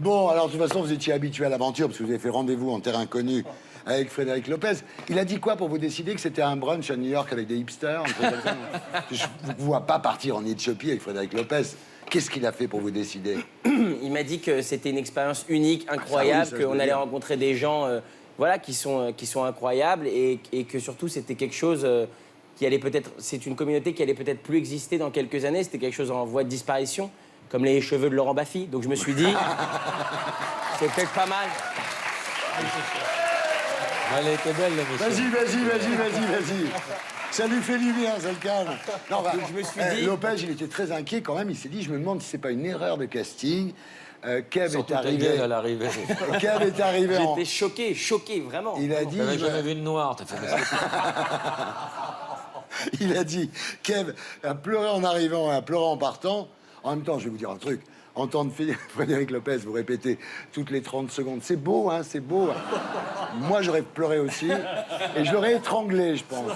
Bon, alors de toute façon, vous étiez habitué à l'aventure parce que vous avez fait rendez-vous en terre inconnue avec Frédéric Lopez. Il a dit quoi pour vous décider que c'était un brunch à New York avec des hipsters, un truc comme ça? Je ne vous vois pas partir en Éthiopie avec Frédéric Lopez. Qu'est-ce qu'il a fait pour vous décider? Il m'a dit que c'était une expérience unique, incroyable, ça, je qu'on veux allait dire. rencontrer des gens voilà, qui sont incroyables et que surtout c'était quelque chose qui allait peut-être... C'est une communauté qui allait peut-être plus exister dans quelques années. C'était quelque chose en voie de disparition, comme les cheveux de Laurent Baffy. Donc je me suis dit, c'est peut-être pas mal. Elle était belle, la mission. Vas-y. Ça lui fait du bien, ça le calme. Non, bah, Donc, je me suis dit- Lopez, il était très inquiet quand même. Il s'est dit, je me demande si c'est pas une erreur de casting. Kev Surtout est ta arrivé. gueule à l'arrivée. Kev est arrivé en... J'étais choqué, vraiment. Il a dit... T'avais jamais vu une noire, t'as fait Il a dit, Kev a pleuré en arrivant et a pleuré en partant. En même temps, je vais vous dire un truc. Entendre Frédéric Lopez vous répéter toutes les 30 secondes, c'est beau, hein, c'est beau. Moi, j'aurais pleuré aussi. Et je l'aurais étranglé, je pense.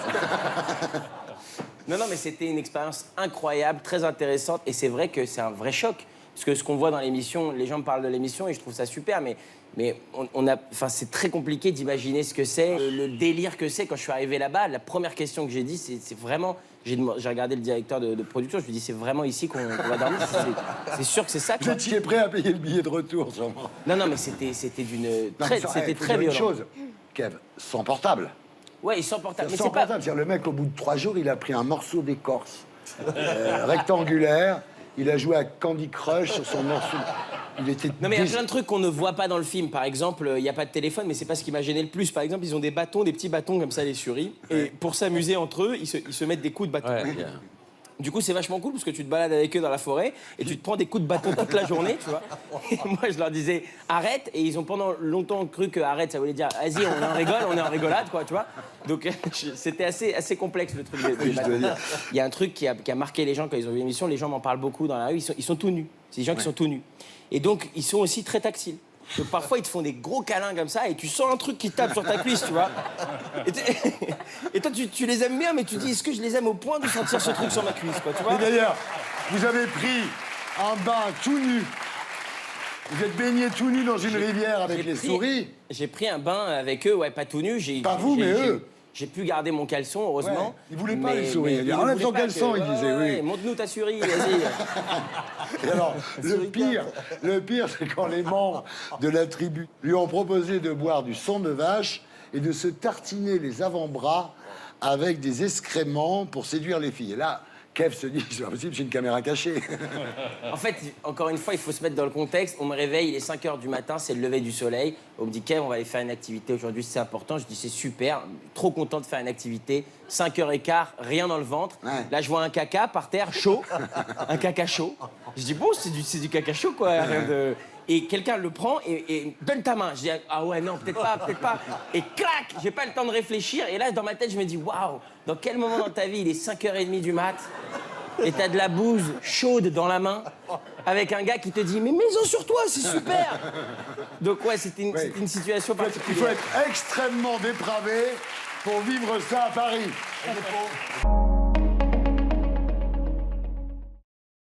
Non, mais c'était une expérience incroyable, très intéressante. Et c'est vrai que c'est un vrai choc. Parce que ce qu'on voit dans l'émission, les gens me parlent de l'émission et je trouve ça super, mais c'est très compliqué d'imaginer ce que c'est, le délire que c'est. Quand je suis arrivé là-bas, la première question que j'ai dit, c'est vraiment... J'ai regardé le directeur de production, je lui ai dit, c'est vraiment ici qu'on va dormir? C'est sûr que c'est ça, Vous quoi. étiez prêt à payer le billet de retour, sûrement. Non, mais c'était d'une... Non, mais ça, C'était faut très dire une violent. chose, Kev, sans portable. Ouais, ils sont portables. Mais Sans c'est pas... portable. C'est-à-dire, le mec, au bout de 3 jours, il a pris un morceau d'écorce rectangulaire. Il a joué à Candy Crush sur son morceau. Il était... Non, mais il y a plein de trucs qu'on ne voit pas dans le film. Par exemple, il n'y a pas de téléphone, mais c'est pas ce qui m'a gêné le plus. Par exemple, ils ont des bâtons, des petits bâtons comme ça, les suris. Et pour s'amuser entre eux, ils se mettent des coups de bâton. Ouais. Du coup, c'est vachement cool parce que tu te balades avec eux dans la forêt et tu te prends des coups de bâton toute la journée, tu vois. Et moi, je leur disais arrête, et ils ont pendant longtemps cru que arrête, ça voulait dire vas-y, on en rigole, on est en rigolade, quoi, tu vois. Donc, c'était assez complexe le truc des je dois bâtons. dire. Il y a un truc qui a marqué les gens quand ils ont vu l'émission, les gens m'en parlent beaucoup dans la rue, ils sont tout nus. C'est des gens qui sont tout nus. Et donc, ils sont aussi très tactiles. Donc parfois, ils te font des gros câlins comme ça et tu sens un truc qui tape sur ta cuisse, tu vois. Et toi, tu les aimes bien, mais tu dis, est-ce que je les aime au point de sentir ce truc sur ma cuisse, quoi, tu vois. Et d'ailleurs, vous avez pris un bain tout nu. Vous êtes baigné tout nu dans une rivière avec les souris. J'ai pris un bain avec eux, ouais, pas tout nu. Pas vous, mais eux. J'ai pu garder mon caleçon, heureusement. Ouais, ils voulaient pas, mais- les souris. mais Ils ils enlèvent voulaient ton pas caleçon, que- ils disaient, oui. Montre-nous ta souris, vas-y. Et alors, le pire, c'est quand les membres de la tribu lui ont proposé de boire du sang de vache et de se tartiner les avant-bras avec des excréments pour séduire les filles. Et là, Kev se dit, c'est pas possible, j'ai une caméra cachée. En fait, encore une fois, il faut se mettre dans le contexte. On me réveille, il est 5 h du matin, c'est le lever du soleil. On me dit, Kev, on va aller faire une activité aujourd'hui, c'est important. Je dis, c'est super, trop content de faire une activité. 5h15, rien dans le ventre. Ouais. Là, je vois un caca par terre, chaud. Un caca chaud. Je dis, bon, c'est du caca chaud, quoi. Rien de... Et quelqu'un le prend et donne ta main. Je dis, ah ouais, non, peut-être pas. Et clac, j'ai pas le temps de réfléchir. Et là, dans ma tête, je me dis, waouh, dans quel moment dans ta vie, il est 5h30 du mat, et t'as de la bouse chaude dans la main, avec un gars qui te dit, mais mets-en sur toi, c'est super. Donc ouais, c'était une situation Il faut particulière. être extrêmement dépravé pour vivre ça à Paris.